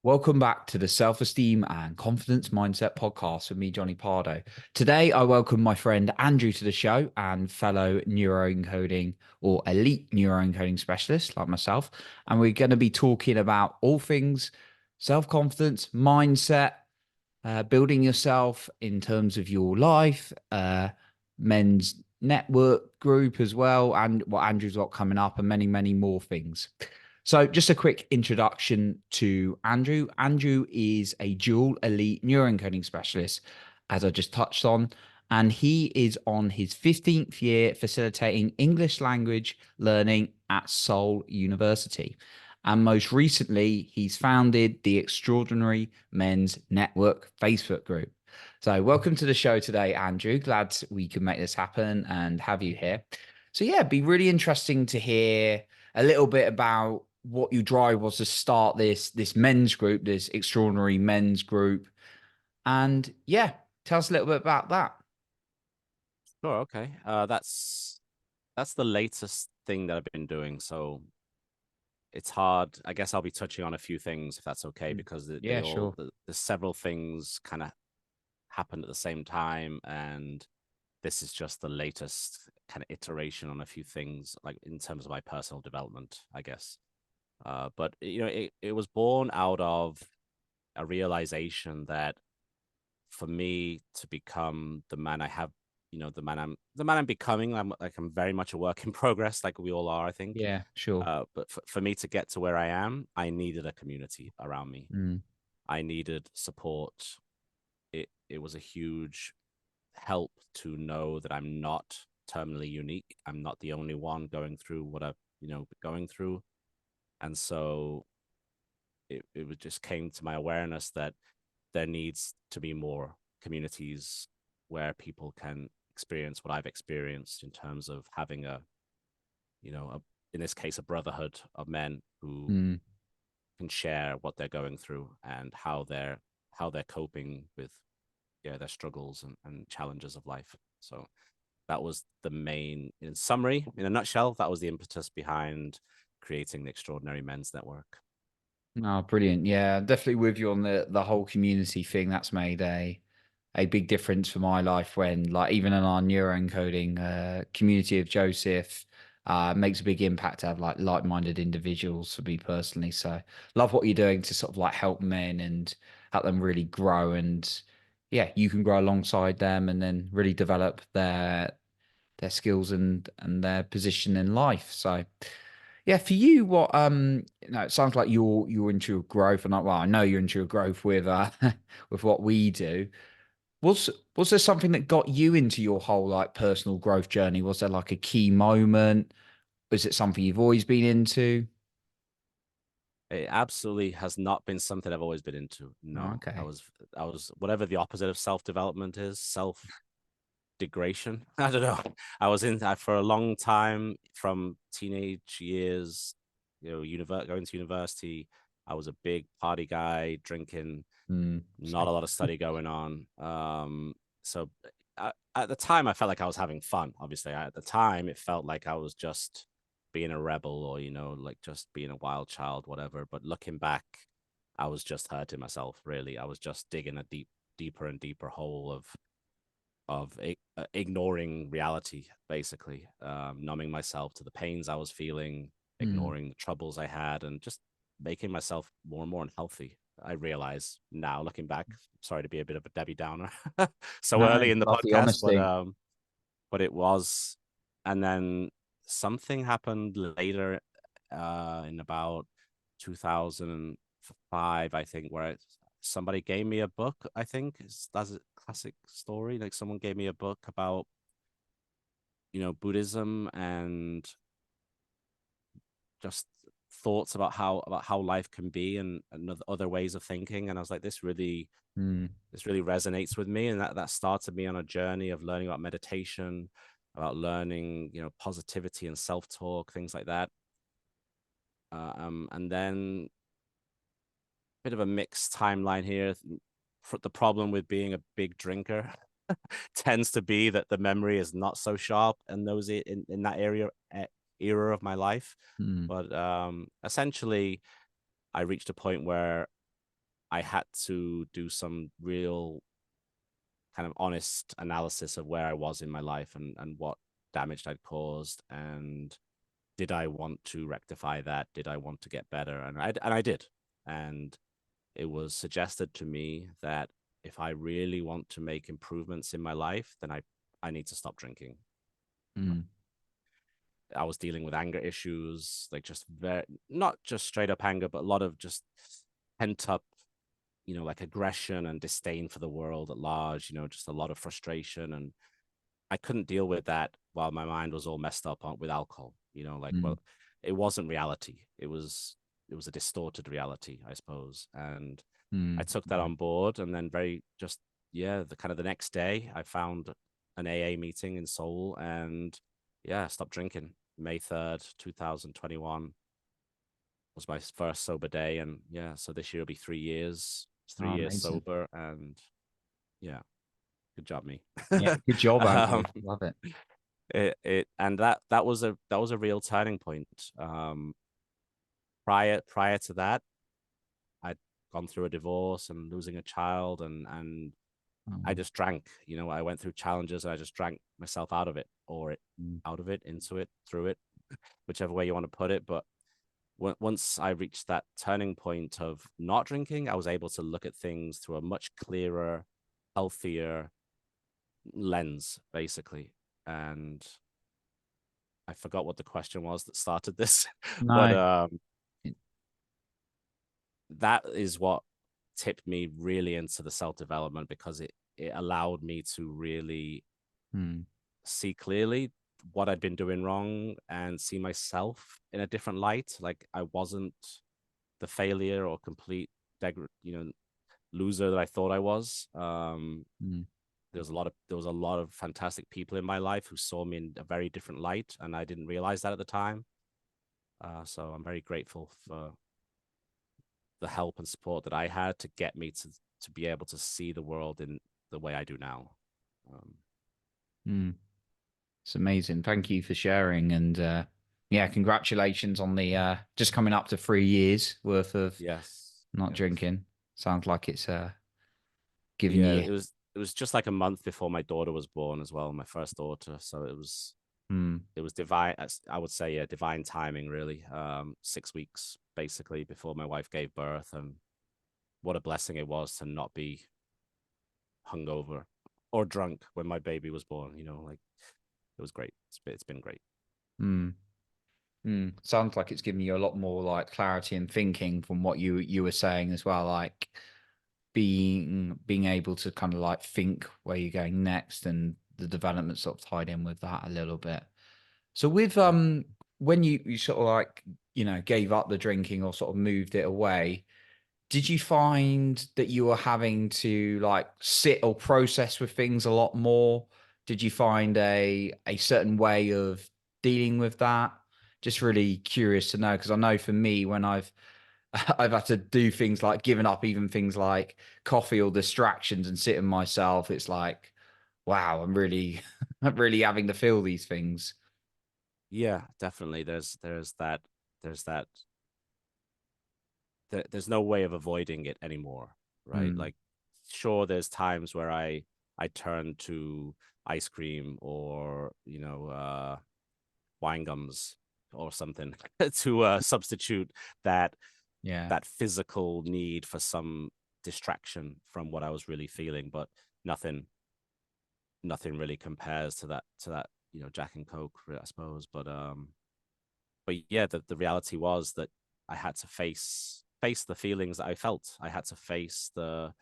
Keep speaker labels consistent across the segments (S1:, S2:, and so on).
S1: Welcome back to the Self-Esteem and Confidence Mindset podcast with me, Johnny Pardo. Today, I welcome my friend Andrew to the show and fellow neuroencoding or elite neuroencoding specialist like myself. And we're going to be talking about all things self-confidence, mindset, building yourself in terms of your life, men's network group as well, and what Andrew's got coming up, and many, many more things. So, just a quick introduction to Andrew. Andrew is a dual elite neuroencoding specialist, as I just touched on, and he is on his 15th year facilitating English language learning at Seoul University. And most recently, he's founded the Extraordinary Men's Network Facebook group. So, welcome to the show today, Andrew. Glad we could make this happen and have you here. So, yeah, it'd be really interesting to hear a little bit about what your drive was to start this men's group, this Extraordinary Men's group. And yeah, tell us a little bit about that.
S2: Sure, okay. That's the latest thing that I've been doing. So it's hard. I guess I'll be touching on a few things if that's okay, because
S1: Yeah, sure.
S2: there's several things kind of happened at the same time, and this is just the latest kind of iteration on a few things, like in terms of my personal development, I guess. But it was born out of a realization that for me to become the man I have, the man I'm becoming. I'm very much a work in progress, like we all are, I think.
S1: Yeah, sure.
S2: But for me to get to where I am, I needed a community around me.
S1: Mm,
S2: I needed support. It was a huge help to know that I'm not terminally unique. I'm not the only one going through what I've going through, and so it just came to my awareness that there needs to be more communities where people can experience what I've experienced in terms of having in this case, a brotherhood of men who
S1: mm.
S2: can share what they're going through and how they're coping with their struggles and challenges of life. So that was the main, in summary, in a nutshell, that was the impetus behind creating the Extraordinary Men's Network.
S1: Oh, brilliant. Yeah, definitely with you on the whole community thing. That's made a big difference for my life when, like, even in our neuroencoding community of Joseph, makes a big impact to have like-minded individuals for me personally. So love what you're doing to sort of like help men and help them really grow. And yeah, you can grow alongside them and then really develop their skills and their position in life. So yeah, for you, what it sounds like you're into your growth, and well, I know you're into your growth with with what we do. Was was there something that got you into your whole like personal growth journey? Was there like a key moment? Was it something you've always been into?
S2: It absolutely has not been something I've always been into.
S1: Oh,
S2: No, I
S1: okay.
S2: was I was whatever the opposite of self development is, self degradation. I don't know. I was in that for a long time from teenage years, going to university. I was a big party guy, drinking,
S1: Mm,
S2: not a lot of study going on. So at the time, I felt like I was having fun. Obviously, at the time, it felt like I was just being a rebel or, like just being a wild child, whatever. But looking back, I was just hurting myself, really. I was just digging a deeper and deeper hole of ignoring reality, basically, numbing myself to the pains I was feeling,
S1: mm.
S2: ignoring the troubles I had, and just making myself more and more unhealthy. I realize now, looking back, sorry to be a bit of a Debbie Downer so
S1: No,
S2: early in the
S1: love the
S2: podcast, but
S1: honesty.
S2: it was, and then something happened later, in about 2005, I think, where somebody gave me a book. I think that's a classic story. Like someone gave me a book about Buddhism and just thoughts about how life can be and other ways of thinking. And I was like,
S1: Mm,
S2: this really resonates with me, and that started me on a journey of learning about meditation, about learning positivity and self-talk, things like that. And then bit of a mixed timeline here. The problem with being a big drinker tends to be that the memory is not so sharp in in that era of my life.
S1: mm,
S2: But essentially, I reached a point where I had to do some real kind of honest analysis of where I was in my life and what damage I'd caused, and did I want to rectify that? Did I want to get better? And I did. And it was suggested to me that if I really want to make improvements in my life, then I need to stop drinking.
S1: Mm,
S2: I was dealing with anger issues, like just very not just straight up anger, but a lot of just pent up, like aggression and disdain for the world at large, just a lot of frustration. And I couldn't deal with that while my mind was all messed up with alcohol, like,
S1: mm,
S2: well, it wasn't reality. It was a distorted reality, I suppose. And I
S1: mm,
S2: took that on board, and then the kind of the next day I found an AA meeting in Seoul, and yeah, stopped drinking. May 3rd, 2021 was my first sober day. And yeah, so this year will be 3 years. It's three
S1: oh,
S2: years
S1: amazing.
S2: sober, and yeah, good job, me.
S1: Yeah, good job,
S2: um,
S1: Andrew. Love it.
S2: and that was a real turning point. Prior to that, I'd gone through a divorce and losing a child, and I
S1: Oh,
S2: just drank. I went through challenges, and I just drank myself out of it, or it
S1: mm,
S2: out of it, into it, through it, whichever way you want to put it. But once I reached that turning point of not drinking, I was able to look at things through a much clearer, healthier lens, basically. And I forgot what the question was that started this, but
S1: no.
S2: that is what tipped me really into the self development, because it allowed me to really
S1: Mm,
S2: see clearly what I'd been doing wrong and see myself in a different light. Like, I wasn't the failure or complete loser that I thought I was.
S1: mm,
S2: There was a lot of fantastic people in my life who saw me in a very different light, and I didn't realize that at the time. So I'm very grateful for the help and support that I had to get me to be able to see the world in the way I do now. Um,
S1: mm. It's amazing. Thank you for sharing. And yeah, congratulations on the just coming up to 3 years worth of
S2: yes,
S1: not
S2: yes,
S1: drinking. Sounds like it's giving
S2: yeah.
S1: you.
S2: It was just like a month before my daughter was born as well, my first daughter. So
S1: Mm,
S2: it was divine. I would say, yeah, divine timing, really. 6 weeks basically before my wife gave birth, and what a blessing it was to not be hungover or drunk when my baby was born. Like, it was great. It's been great.
S1: mm, mm. Sounds like it's giving you a lot more like clarity and thinking from what you were saying as well. Like being able to kind of like think where you're going next and the development sort of tied in with that a little bit. So with
S2: Yeah.
S1: when you sort of like gave up the drinking or sort of moved it away, did you find that you were having to like sit or process with things a lot more? Did you find a certain way of dealing with that? Just really curious to know because I know for me when I've had to do things like giving up even things like coffee or distractions and sitting myself, it's like, wow, I'm really I'm really having to feel these things.
S2: Yeah, definitely. There's that there's no way of avoiding it anymore, right?
S1: Mm,
S2: Like, sure, there's times where I turn to ice cream or wine gums or something to substitute that
S1: yeah.
S2: that physical need for some distraction from what I was really feeling. But nothing nothing really compares to that Jack and Coke, I suppose. But yeah, the reality was that I had to face the feelings that I felt. I had to face the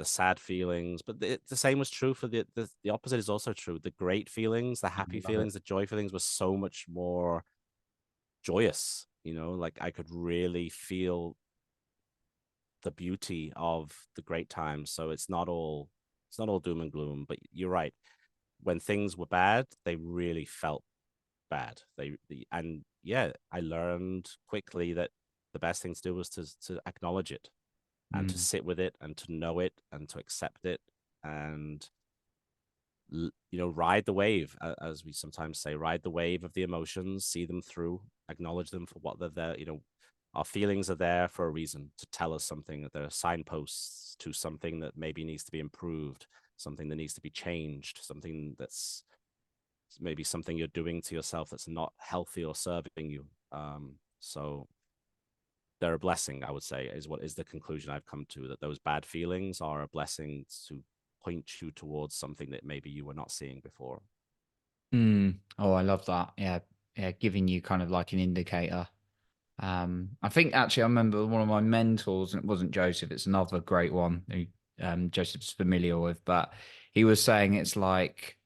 S2: sad feelings, but the same was true for the opposite is also true. The great feelings, the
S1: I
S2: happy
S1: love it.
S2: feelings, the joy feelings were so much more joyous. Like, I could really feel the beauty of the great times. So it's not all doom and gloom. But you're right. When things were bad, they really felt bad. And yeah, I learned quickly that the best thing to do was to acknowledge it and to
S1: Mm,
S2: sit with it and to know it and to accept it, and ride the wave, as we sometimes say, ride the wave of the emotions, see them through, acknowledge them for what they're there. Our feelings are there for a reason, to tell us something, that they're signposts to something that maybe needs to be improved, something that needs to be changed, something that's maybe something you're doing to yourself that's not healthy or serving you. So they're a blessing, I would say, is what is the conclusion I've come to, that those bad feelings are a blessing to point you towards something that maybe you were not seeing before.
S1: Oh, I love that. Yeah, yeah, giving you kind of like an indicator. I think actually I remember one of my mentors, and it wasn't Joseph, it's another great one who Joseph's familiar with, but he was saying it's like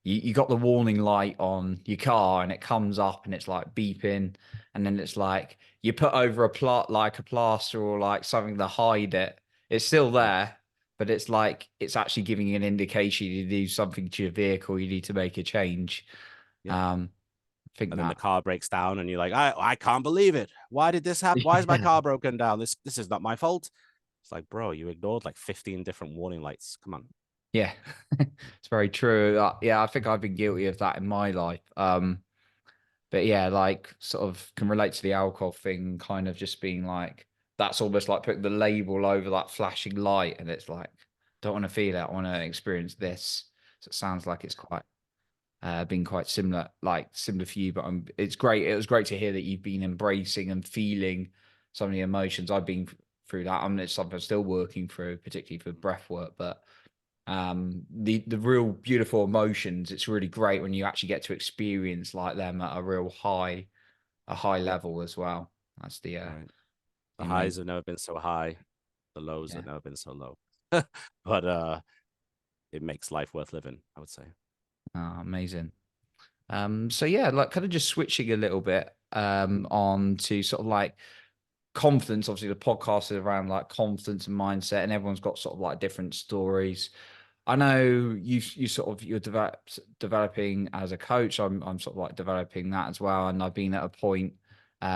S1: you got the warning light on your car and it comes up and it's like beeping, and then it's like you put over a plot like a plaster or like something to hide it. It's still
S2: Yes.
S1: there, but it's like it's actually giving you an indication you do something to your vehicle, you need to make a change.
S2: Yeah.
S1: Um, I think
S2: And then the
S1: that
S2: car breaks down and you're like, I can't believe it. Why did this happen? Why is my
S1: yeah.
S2: car broken down? This is not my fault. It's like, bro, you ignored like 15 different warning lights. Come on.
S1: Yeah, it's very true. Yeah, I think I've been guilty of that in my life. But yeah, like sort of can relate to the alcohol thing, kind of just being like that's almost like putting the label over that flashing light, and it's like don't want to feel it. I want to experience this. So it sounds like it's quite been quite similar, like similar for you. But it's great. It was great to hear that you've been embracing and feeling some of the emotions. I've been through that. I mean, it's something I'm still working through, particularly for breath work, but the real beautiful emotions, it's really great when you actually get to experience like them at a high
S2: Yeah.
S1: level as well. That's
S2: Right. The
S1: the
S2: highs
S1: amazing.
S2: have never been so high. The lows
S1: Yeah.
S2: have never been so low. But it makes life worth living, I would say.
S1: Amazing. So yeah, like kind of just switching a little bit on to sort of like confidence. Obviously the podcast is around like confidence and mindset, and everyone's got sort of like different stories. I know you sort of you're developing as a coach. I'm sort of like developing that as well, and I've been at a point where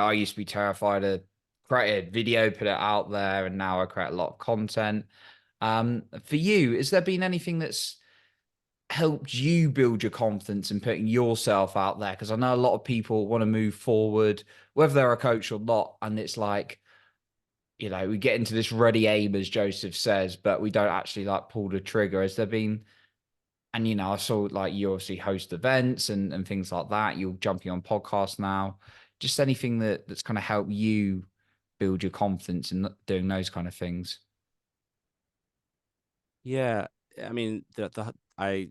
S1: I used to be terrified to create a video, put it out there, and now I create a lot of content. For you, has there been anything that's helped you build your confidence in putting yourself out there? Because I know a lot of people want to move forward, whether they're a coach or not, and it's like we get into this ready aim, as Joseph says, but we don't actually like pull the trigger. Has there been, and I saw like you obviously host events and things like that. You're jumping on podcasts now. Just anything that's kind of helped you build your confidence in doing those kind of things.
S2: Yeah, I mean, I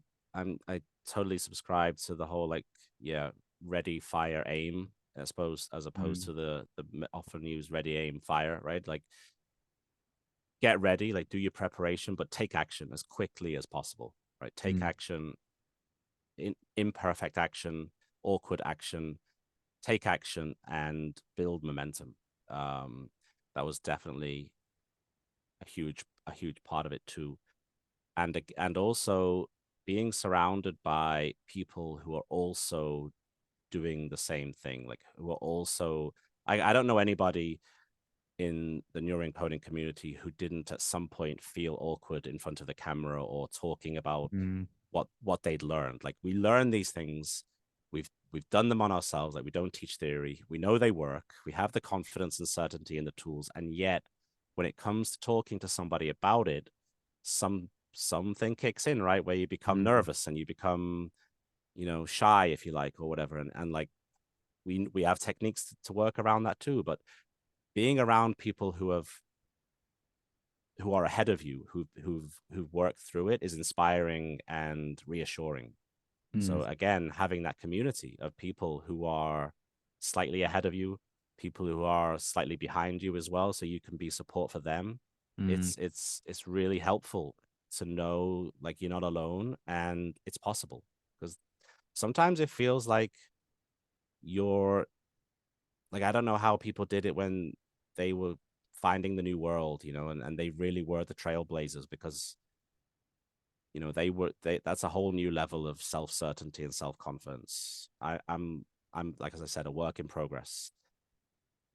S2: totally subscribe to the whole like, yeah, ready, fire, aim, I suppose, as opposed
S1: Mm,
S2: to the often used ready, aim, fire, right? Like, get ready, like do your preparation, but take action as quickly as possible, right? Take
S1: mm,
S2: action, imperfect action, awkward action, take action, and build momentum. Um, that was definitely a huge part of it too, and also being surrounded by people who are also doing the same thing, like who are also I don't know anybody in the neuroencoding community who didn't at some point feel awkward in front of the camera or talking about
S1: mm,
S2: what they'd learned. Like we learn these things, we've done them on ourselves. Like we don't teach theory, we know they work, we have the confidence and certainty in the tools, and yet when it comes to talking to somebody about it, something kicks in, right, where you become
S1: mm,
S2: nervous and you become shy, if you like, or whatever, and like we have techniques to work around that too. But being around people who are ahead of you, who've worked through it, is inspiring and reassuring.
S1: mm,
S2: So again, having that community of people who are slightly ahead of you, people who are slightly behind you as well, so you can be support for them.
S1: mm,
S2: It's really helpful to know like you're not alone and it's possible, because sometimes it feels like you're like, I don't know how people did it when they were finding the new world, and they really were the trailblazers, because that's a whole new level of self-certainty and self-confidence. I'm like, as I said, a work in progress.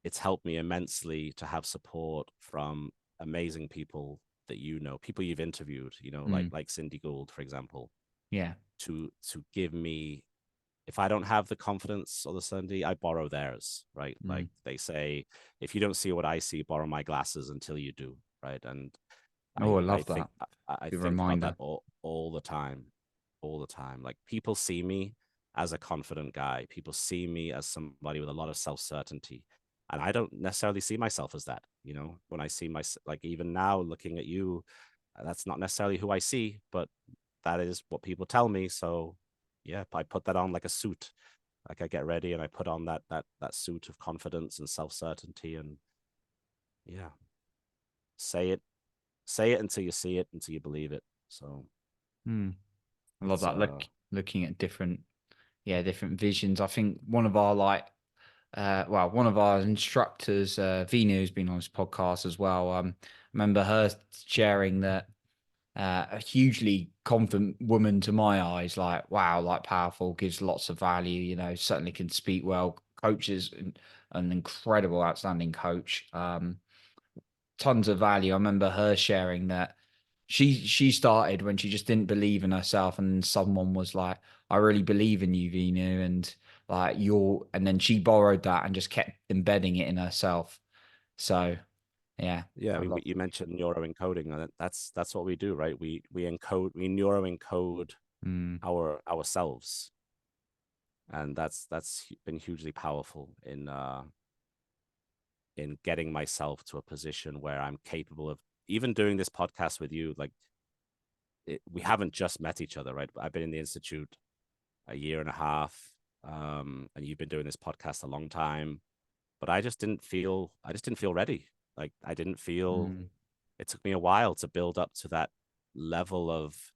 S2: It's helped me immensely to have support from amazing people that people you've interviewed, like
S1: mm.
S2: Cindy Gould, for example,
S1: Yeah.
S2: to give me if I don't have the confidence or the certainty, I borrow theirs, right? Like
S1: Mm.
S2: they say, if you don't see what I see, borrow my glasses until you do, right? And
S1: Oh, I
S2: I
S1: love
S2: think
S1: that.
S2: I
S1: Good
S2: think about that
S1: reminder.
S2: all the time, all the time. Like people see me as a confident guy. People see me as somebody with a lot of self certainty, and I don't necessarily see myself as that. You know, when I see my like even now looking at you, that's not necessarily who I see, but that is what people tell me. So yeah, I put that on like a suit. Like I get ready and I put on that suit of confidence and self certainty, and yeah, say it say it until you see it, until you believe it. So
S1: Mm. I love
S2: it's
S1: that. Looking at different, yeah, different visions. I think one of our one of our instructors, Vina, who's been on this podcast as well. Remember her sharing that a hugely confident woman to my eyes, like wow, like powerful, gives lots of value. You know, certainly can speak well. Coaches, an incredible, outstanding coach. Tons of value. I remember her sharing that she started when she just didn't believe in herself, and someone was like, "I really believe in you, Vinu," and like you're, and then she borrowed that and just kept embedding it in herself. So yeah,
S2: yeah. I
S1: I
S2: mean,
S1: love.
S2: you mentioned neuro encoding, and that's what we do, right? We neuro encode
S1: Mm,
S2: ourselves, and that's been hugely powerful in getting myself to a position where I'm capable of even doing this podcast with you. Like we haven't just met each other, right? I've been in the institute a year and a half, and you've been doing this podcast a long time. But I just didn't feel ready. Like I didn't feel.
S1: mm,
S2: It took me a while to build up to that level of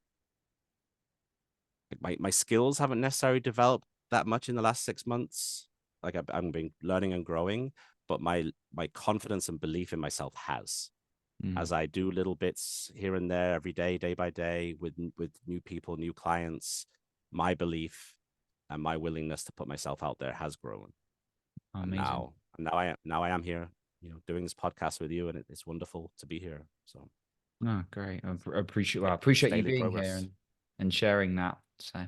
S2: like my skills haven't necessarily developed that much in the last 6 months. Like I'm been learning and growing, but my confidence and belief in myself has.
S1: mm.
S2: As I do little bits here and there every day, day by day, with new people, new clients, my belief and my willingness to put myself out there has grown. And
S1: Amazing.
S2: now I am here, doing this podcast with you, and it's wonderful to be here. So
S1: Oh, great. I appreciate. Well, I
S2: it's
S1: appreciate you
S2: daily
S1: being here
S2: progress.
S1: and sharing that. So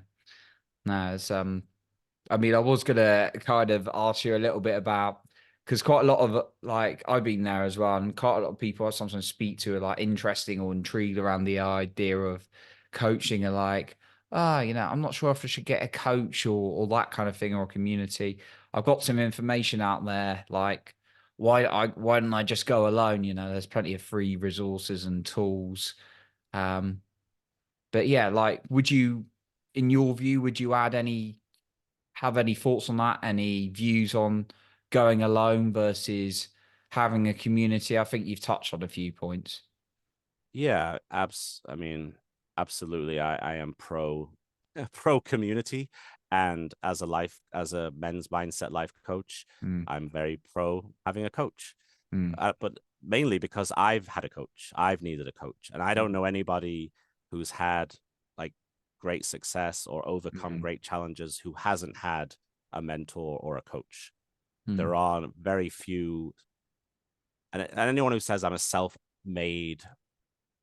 S1: no, it's I mean, I was gonna kind of ask you a little bit about because quite a lot of like I've been there as well, and quite a lot of people I sometimes speak to are like interesting or intrigued around the idea of coaching. Are like, I'm not sure if I should get a coach or that kind of thing or a community. I've got some information out there, like why don't I just go alone? You know, there's plenty of free resources and tools. Um, but yeah, like, in your view, would you have any thoughts on that? Any views on going alone versus having a community? I think you've touched on a few points.
S2: Yeah, I mean, absolutely. I am pro community, and as a men's mindset life coach,
S1: Mm,
S2: I'm very pro having a coach.
S1: mm,
S2: But mainly because I've had a coach, I've needed a coach, and I don't
S1: mm,
S2: know anybody who's had like great success or overcome
S1: mm,
S2: great challenges who hasn't had a mentor or a coach.
S1: mm,
S2: There are very few, and anyone who says I'm a self-made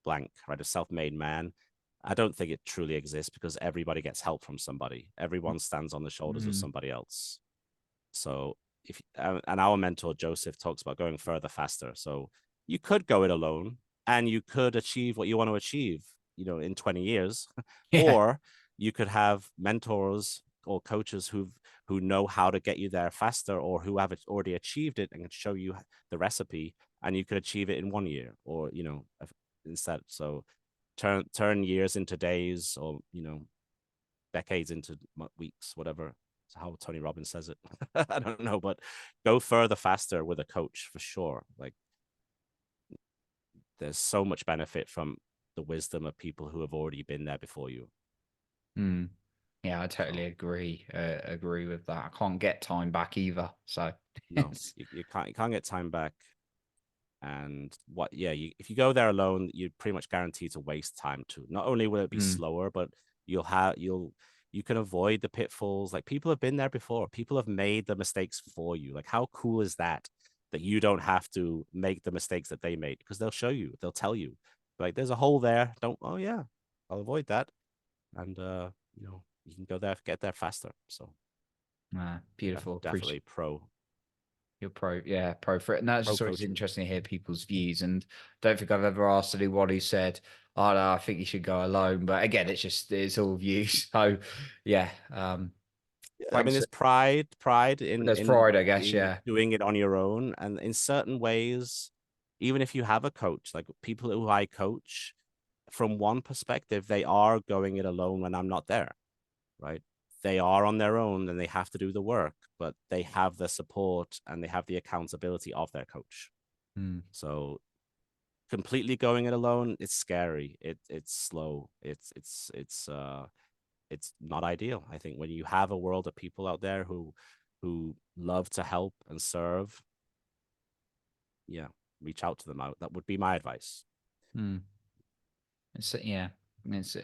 S2: blank, right? A self-made man. I don't think it truly exists because everybody gets help from somebody. Everyone stands on the shoulders of
S1: mm,
S2: somebody else. So if and our mentor Joseph talks about going further faster. So you could go it alone and you could achieve what you want to achieve, in 20 years,
S1: yeah.
S2: or you could have mentors or coaches who know how to get you there faster or who have already achieved it and can show you the recipe and you could achieve it in 1 year or instead. So turn years into days or decades into weeks, whatever. It's how Tony Robbins says it. I don't know, but go further faster with a coach for sure. Like there's so much benefit from the wisdom of people who have already been there before you.
S1: Mm. Yeah, I totally
S2: So
S1: agree with that. I can't get time back either. So
S2: no,
S1: it's
S2: you can't get time back. And if you go there alone, you're pretty much guaranteed to waste time too. Not only will it be
S1: mm,
S2: slower, but you can avoid the pitfalls. Like people have been there before. People have made the mistakes for you. Like how cool is that? That you don't have to make the mistakes that they made because they'll show you, they'll tell you. Like there's a hole there. Don't oh yeah, I'll avoid that. And you can go there, get there faster. So
S1: Beautiful.
S2: Definitely
S1: Appreciate
S2: pro
S1: your pro for it. And that's
S2: pro
S1: just always
S2: coaching.
S1: interesting to hear people's views. And don't think I've ever asked anyone who said, "Oh no, I think you should go alone." But again, it's all views. So yeah,
S2: Yeah, I mean,
S1: thanks.
S2: there's pride
S1: There's
S2: in
S1: pride, I guess.
S2: being
S1: Yeah.
S2: doing it on your own, and in certain ways, even if you have a coach, like people who I coach, from one perspective, they are going it alone when I'm not there, right? They are on their own and they have to do the work, but they have the support and they have the accountability of their coach.
S1: Mm,
S2: So completely going it alone, it's scary. It's slow. It's not ideal. I think when you have a world of people out there who love to help and serve, yeah, reach out to them out. That would be my advice.
S1: mm. Yeah,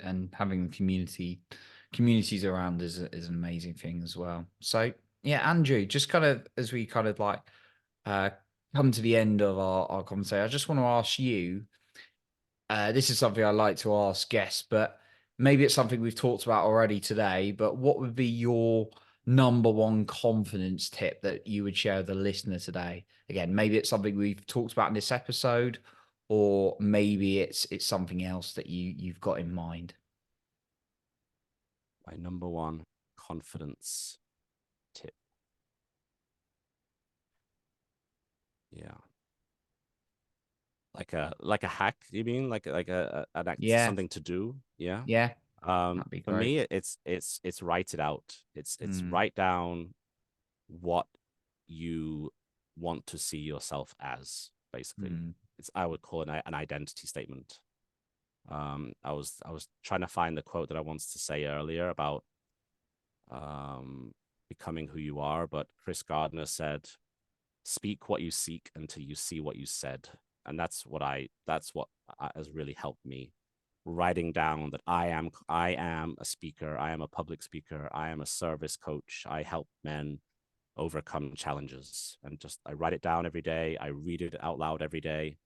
S1: and having communities around is an amazing thing as well. So yeah, Andrew, just kind of as we kind of like uh come to the end of our conversation, I just want to ask you, this is something I like to ask guests, but maybe it's something we've talked about already today, but what would be your number one confidence tip that you would share with the listener today? Again, maybe it's something we've talked about in this episode, or maybe it's something else that you've got in mind.
S2: My number one confidence tip. Yeah. Like a hack, you mean? Like an act
S1: Yeah,
S2: something to do? Yeah.
S1: yeah, that'd be
S2: For
S1: great.
S2: me, it's write it out. It's
S1: Mm,
S2: write down what you want to see yourself as, basically.
S1: mm,
S2: It's I would call it an identity statement. I was trying to find the quote that I wanted to say earlier about um becoming who you are, but Chris Gardner said, "Speak what you seek until you see what you said," and that's what has really helped me. Writing down that I am a speaker, I am a public speaker, I am a service coach, I help men overcome challenges, and just I write it down every day, I read it out loud every day,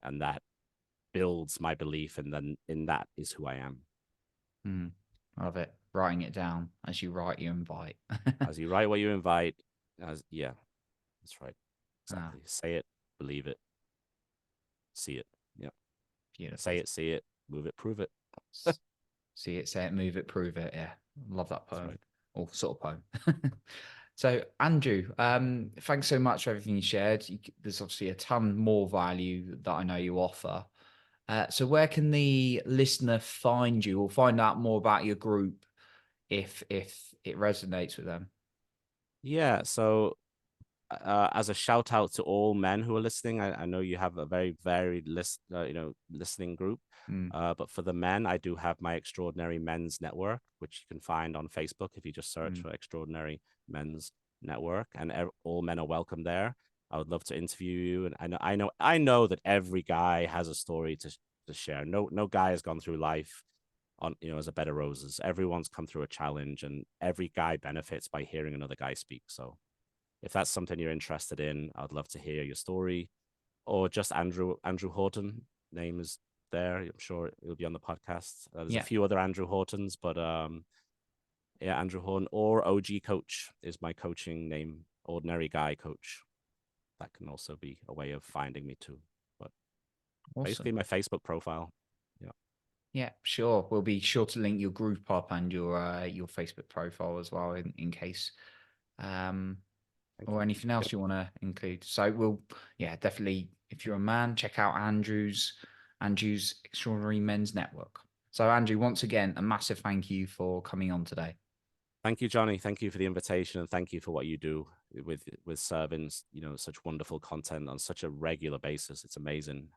S2: and that builds my belief, and then in that is who I am.
S1: mm. Love it. Writing it down as you write, you invite.
S2: As you write what you invite, as yeah, that's right,
S1: Ah,
S2: exactly. Say it, believe it, see it. Yeah, say
S1: beautiful.
S2: it, see it, move it, prove it.
S1: S- See it, say it, move it, prove it. Yeah, love that
S2: That's
S1: poem
S2: right.
S1: or sort of poem. So, Andrew, thanks so much for everything you shared. There's obviously a ton more value that I know you offer. So, where can the listener find you or find out more about your group if it resonates with them?
S2: Yeah. So as a shout out to all men who are listening, I know you have a very varied listening group.
S1: Mm,
S2: But for the men, I do have my Extraordinary Men's Network, which you can find on Facebook if you just search
S1: mm,
S2: for Extraordinary Men's Network, and all men are welcome there. I would love to interview you, and I know that every guy has a story to share. No guy has gone through life on as a bed of roses. Everyone's come through a challenge, and every guy benefits by hearing another guy speak. So if that's something you're interested in, I'd love to hear your story, or just Andrew Houghton name is there. I'm sure it'll be on the podcast. There's a
S1: yeah,
S2: few other Andrew Hortons, but yeah, Andrew Horton or OG Coach is my coaching name. Ordinary Guy Coach. That can also be a way of finding me too. But
S1: awesome.
S2: basically, my Facebook profile. Yeah,
S1: Yeah, sure. We'll be sure to link your group up and your Facebook profile as well in case um
S2: thank
S1: or
S2: you.
S1: anything
S2: Yep.
S1: else you want to include. So we'll, yeah, definitely. If you're a man, check out Andrew's Extraordinary Men's Network. So Andrew, once again, a massive thank you for coming on today.
S2: Thank you, Johnny. Thank you for the invitation, and thank you for what you do with serving such wonderful content on such a regular basis. It's amazing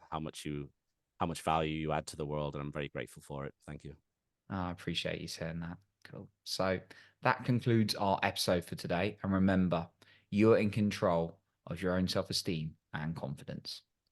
S2: how much value you add to the world, and I'm very grateful for it. Thank you.
S1: I appreciate you saying that. Cool. So that concludes our episode for today. And remember, you're in control of your own self-esteem and confidence.